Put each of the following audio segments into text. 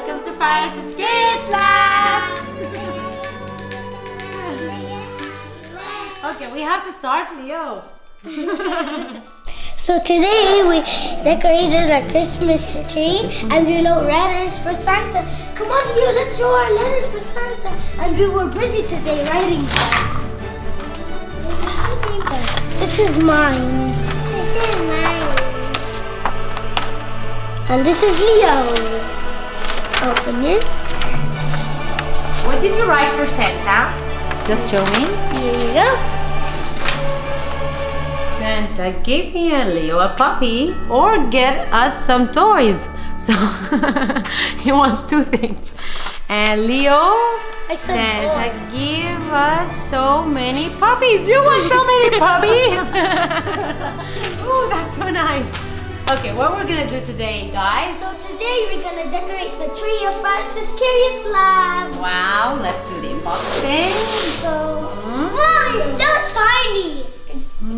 welcome to Paris' Scariest Lab! Okay, we have to start, Leo. So today we decorated our Christmas tree and we wrote letters for Santa. Come on, Leo, let's show our letters for Santa. And we were busy today writing them. This is mine. This is mine. And this is Leo's. Open it. What did you write for Santa? Just show me. Here you go. Santa, give me and Leo a puppy or get us some toys. So he wants two things. And Leo, I said Santa, give us so many puppies. You want so many puppies? Oh, that's so nice. Okay, what we're gonna do today, guys? So today we're gonna decorate the tree of Paris' Scariest Lab. Wow, let's do the unboxing. So, wow, it's so tiny.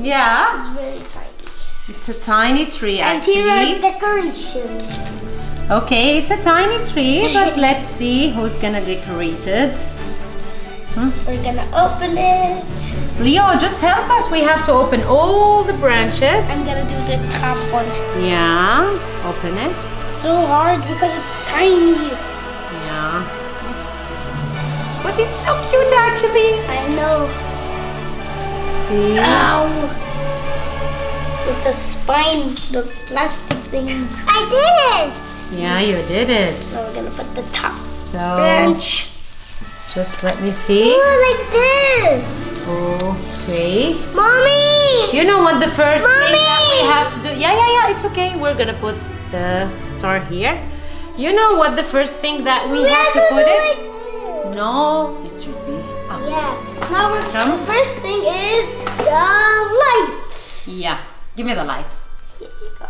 Yeah, It's very tiny. it's a tiny tree And here are actually. decorations. Okay, it's a tiny tree, but let's see who's gonna decorate it. We're gonna open it. Leo, just help us. We have to open all the branches. I'm gonna do the top one. Yeah, open it. It's so hard because it's tiny. Yeah. But it's so cute actually. I know. See? Ow! With the spine, the plastic thing. I did it. Yeah, you did it. So we're gonna put the top So, branch. just let me see. Oh, like this. Okay. Mommy. You know what the first thing that we Mommy! have to do? Yeah, it's okay. We're gonna put the star here. You know what the first thing that we have to put it? No, it should be up. Yeah. Now we're Come. the first thing is the lights. Yeah, give me the light. Here you go.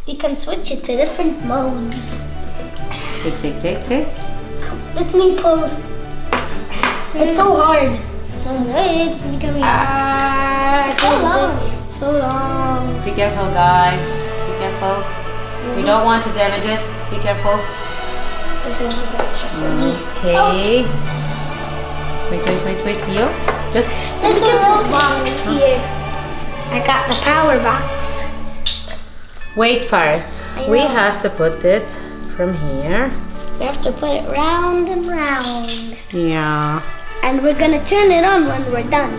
You can switch it to different modes. Take. Let me pull. It's so hard. It's so long. So long. Be careful, guys. Be careful. We don't want to damage it. Be careful. This is just me. Okay. Wait, Leo. Just Look at this box here. I got the power box. wait first. I We know. have to put it from here. We have to put it round and round. Yeah. And we're gonna turn it on when we're done.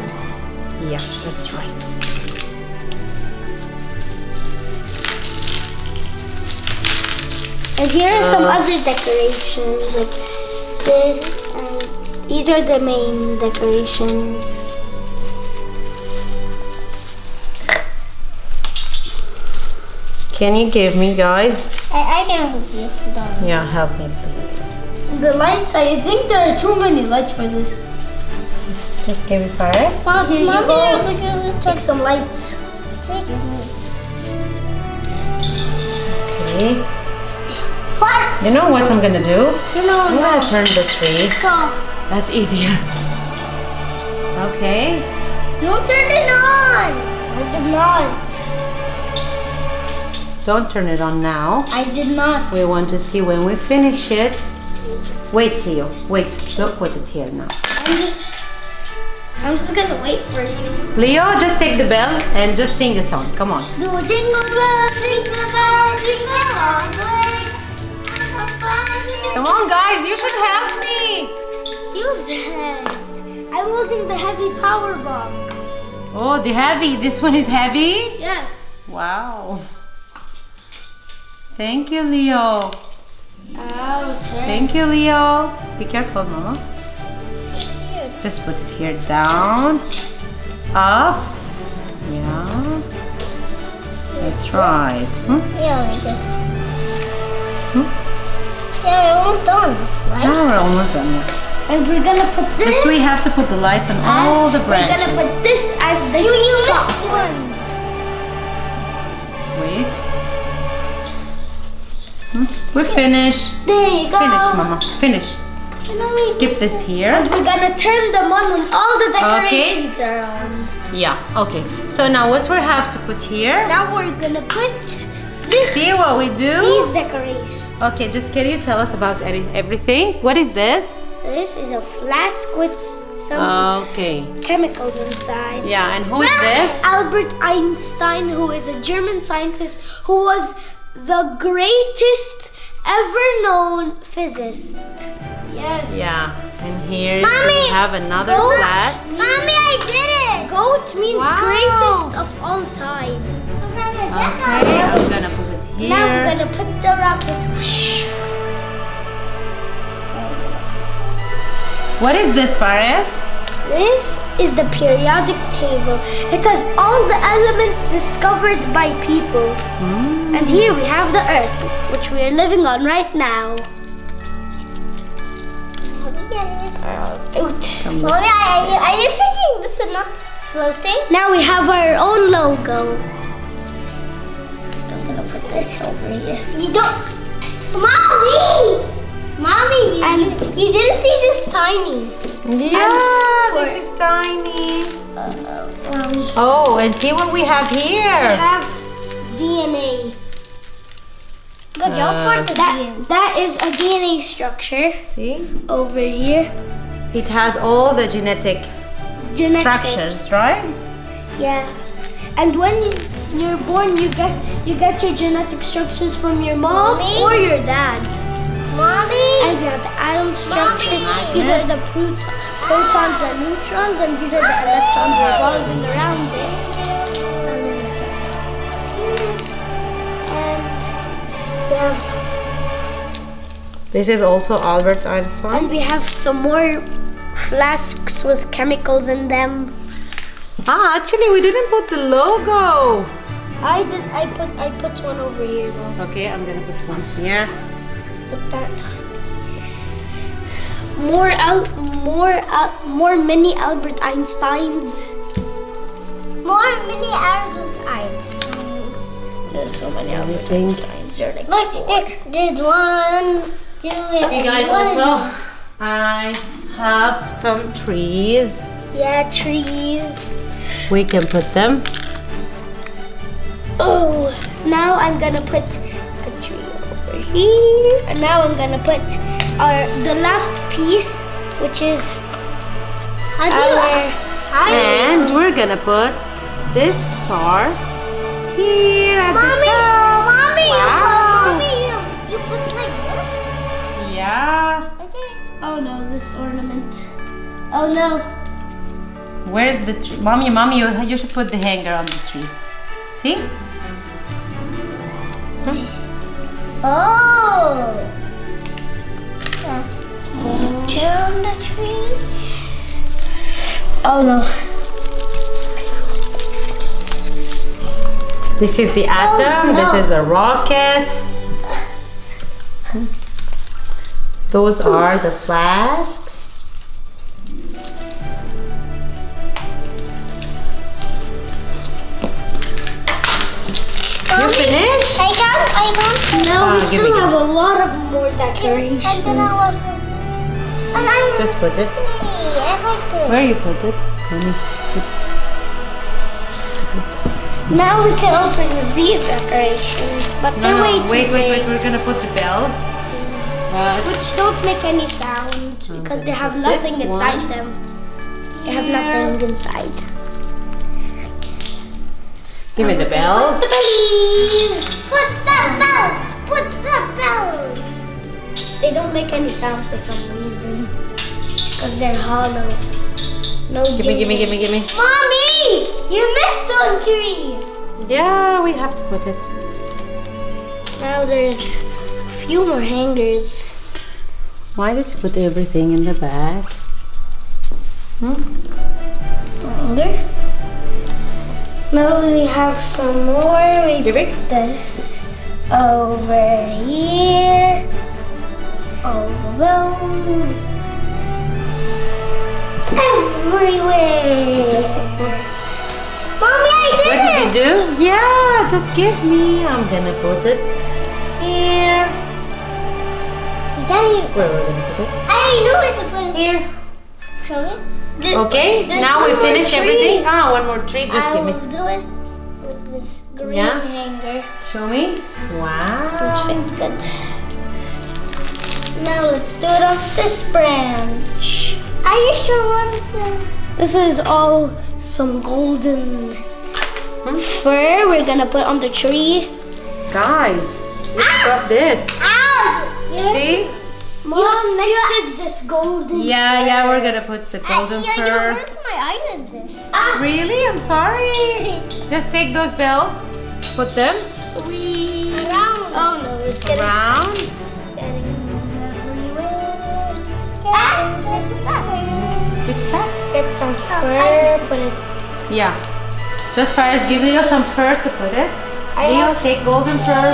Yeah, that's right. And here are some other decorations like this. And these are the main decorations. Can you give me, guys? I can help you. Hold on. Yeah, help me, please. The lights, I think there are too many lights for this. Just give it first. Well, here Mommy, you go. there's like a- Take some lights. Take it. Okay. What? You know what I'm gonna do? No, I'm gonna turn the tree. Go. That's easier. Okay. Don't turn it on. I did not. Don't turn it on now. I did not. We want to see when we finish it. Wait, Leo. Wait. Don't put it here now. I'm just gonna wait for you. Leo, just take the bell and just sing the song. Come on. Do jingle bells, jingle bells, jingle all the way. Come on, guys. You should help me. Use it. I'm holding the heavy power box. Oh, the heavy. This one is heavy. Yes. Wow. Thank you, Leo. Thank you, Leo. Be careful, Mama. Just put it here down, up. Yeah. That's right. Yeah, like this. Hmm? Yeah, we're almost done. Right? Now we're almost done. Yeah. And we're gonna put this. Just we have to put the lights on all the We're gonna branches. put this as the top one. Wait. We're finished. There you go. Finish, Mama. Finish. And then we Keep this here. We're gonna turn them on when all the Okay. decorations are on. Yeah. Okay. So now what we have to put here? Now we're gonna put this. See what we do? These decorations. Okay, just can you tell us about everything? What is this? This is a flask with some Okay. chemicals inside. Yeah, and who is this? Albert Einstein, who is a German scientist who was the greatest ever known physicist. Yes. Yeah, and here Mommy, we have another goat. flask. Mommy, I did it. Goat means Wow. greatest of all time. Okay, I'm gonna put it here. Now we're gonna put the rocket. What is this, Faris? This is the periodic table. It has all the elements discovered by people. And here we have the Earth, which we are living on right now. Mommy, are you thinking this is not floating? Now we have our own logo. I'm gonna put this over here. You don't. Mommy! Mommy, you didn't see this tiny. Yeah, for- this is tiny. We Oh, and see what we have here. have DNA. Good job for the DNA. That is a DNA structure See? over here. It has all the genetic Genetic. structures, right? Yeah. And when you're born, you get your genetic structures from your mom Mommy? or your dad. Mommy! And you have the atom structures. Mommy. These are the protons and neutrons, and these are the electrons revolving around it. And we have, This is also Albert Einstein. and we have some more flasks with chemicals in them. Ah, actually, we didn't put the logo. I put one over here though. Okay, I'm gonna put one here. Put that. More mini Albert Einsteins. More mini Albert Einsteins. There's so many Albert think- Einsteins. They're like Look, here, there's 1, 2, You guys, also, I have some trees. yeah, trees. We can put them. Oh, now I'm gonna put a tree over here. And now I'm gonna put the last piece, which is How do our. And we're gonna put this star here at the Mommy, top. Mommy, Wow. you put like this? Yeah. Okay. Oh no, this ornament. Oh no. Where's the tree? Mommy, you should put the hanger on the tree. See? Oh. Down the tree. Oh no. This is the atom. no. This is a rocket. Those are the flasks. You finished? I got. No, Ah, we give still me, have a lot of more decoration. And then I want. And I'm Just put it. I like to. Where you put it? Mommy. Now we can also use these decorations, but they're way too wait, big. we're gonna put the bells. Which don't make any sound because they have nothing This inside one. them. They have nothing inside. Give me the bells. Please put the bells. Put the bells. They don't make any sound for some reason because they're hollow. No Give me. Mommy, you missed one tree. Yeah, we have to put it. Now there's a few more hangers. Why did you put everything in the bag? Hanger. Now we have some more. We Give it. put this over here. All the bells. Everywhere. Mommy, I What did did it. you do? Yeah, just give me. I'm gonna put it here. Daddy, Where we're gonna put it? I know where to put it. Here. Show me. Okay, There's now one we more finished tree. everything. Ah, one more tree. Just I give me. will do it with this green Yeah? hanger, Show me. which Wow. fits good. let's do it on this branch. Are you sure what is this? This is all some golden fur we're gonna put on the tree. Guys, look at this. Ow! See? Mom, next is this golden Yeah, we're gonna put the golden You fur. hurt my eyelids. Really? I'm sorry. Just take those bells, put them Around. Oh no, it's getting around. There's the top. It's that? Get some fur, put it. Yeah. Just first give Leo some fur to put it. I Leo, have- take golden fur.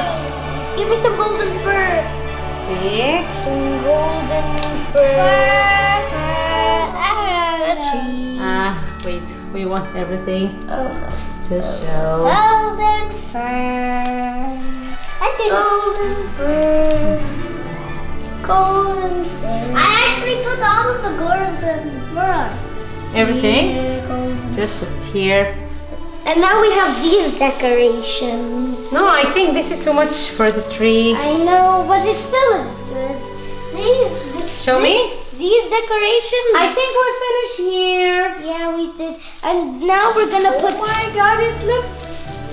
Give me some golden fur. Take. Some golden fur. Wait. We want everything Oh. to show. Golden Fur. I did. Golden fur. Golden fur. I actually put all of the golden fur. Everything? Here, golden. Just put it here. And now we have these decorations. No, I think this is too much for the tree. I know, but it still looks good. Show me. These decorations. I think we're finished here. Yeah, we did. And now we're gonna put. Oh my god, it looks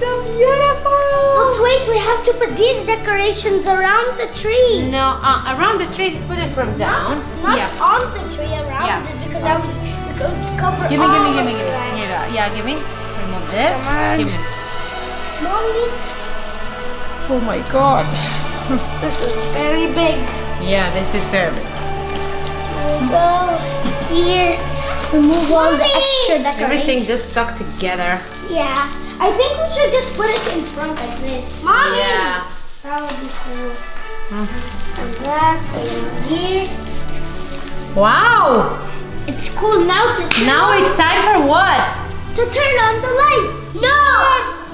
so beautiful. But wait, we have to put these decorations around the tree. No, around the tree, put it from down. Not Yeah. on the tree, around Yeah. it, because that would cover Give me. all of it. Yeah, give me. Remove this. Come on. Give me. Mommy, Oh my god. this is very big. Yeah, this is very big. We'll go here. Remove all the extra decorations. Everything just stuck together. Yeah. I think we should just put it in front like this. Mommy! Yeah. That would be cool. And that over here. Wow. It's cool now to turn Now it's time for what? to turn on the lights. No!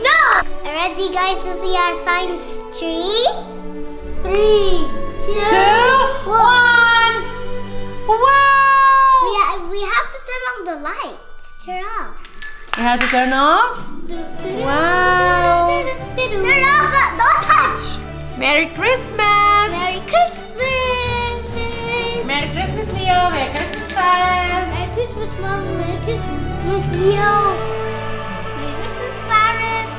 No! Ready, guys, to see our science tree? 3, 2, 1. Wow. We have to turn on the lights. Turn off. You have to turn off? Wow. Turn off! Don't touch! Merry Christmas. Merry Christmas! Merry Christmas, Leo. Merry Christmas, Paris. Merry Christmas, Mom. Merry Christmas, Leo. Merry Christmas, Paris.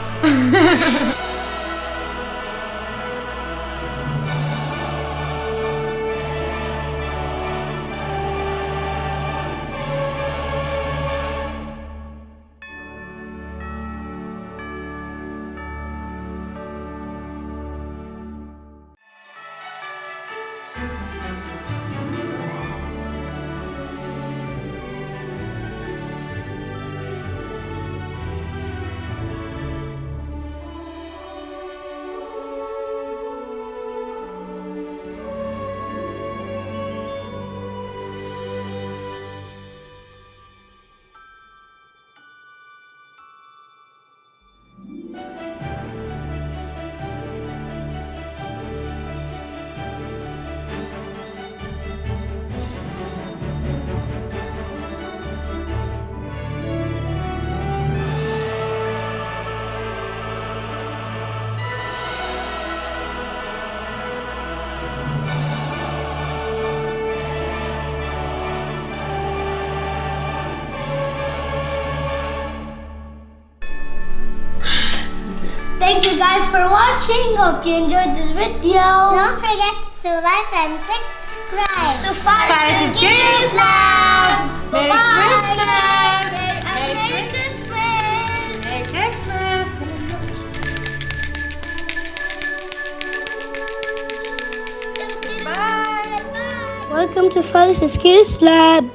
Thank you guys for watching. Hope you enjoyed this video. Don't forget to like and subscribe To Paris is Serious Love. Merry Christmas. Merry Christmas! Merry Christmas. Bye! Welcome to Paris is Serious Lab.